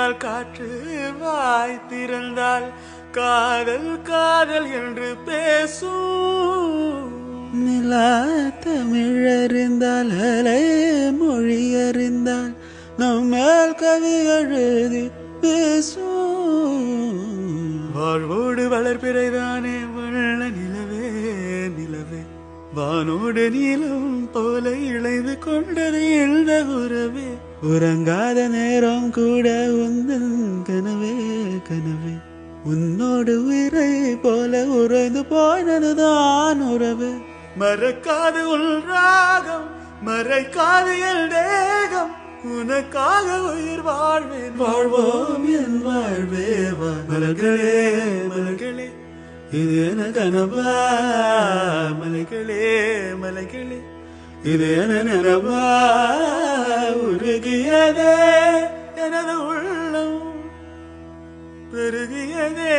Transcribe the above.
பின்னால் காற்று வாய் திறந்தால் காதல் காதல் என்று பேசும். நிலா தமிழறிந்தால் அலை மொழி அறிந்தால் நம்மேல் கவி எழுதி பேசும். வாழ்வோடு வளர்பிறைதானே வள்ள நிலவே நிலவே, வானோடு நீளம் போல இழைந்து கொண்டது இந்த உறவே. உறங்காத நேரம் கூட உந்தன் கனவே கனவே, உன்னோடு உயிரை போல உறைந்து போனதுதான் உறவு. மறக்காது உள் ராகம் மறைக்காது என் தேகம், உனக்காக உயிர் வாழ்வேன். வாழ்வோம் என் வாழ்வே வா. மலர்களே மலர்களே இது என கனவா, மலைகளே மலைகளே இது என நினவா, உருகியதே எனது உள்ளம் பெருகியதே.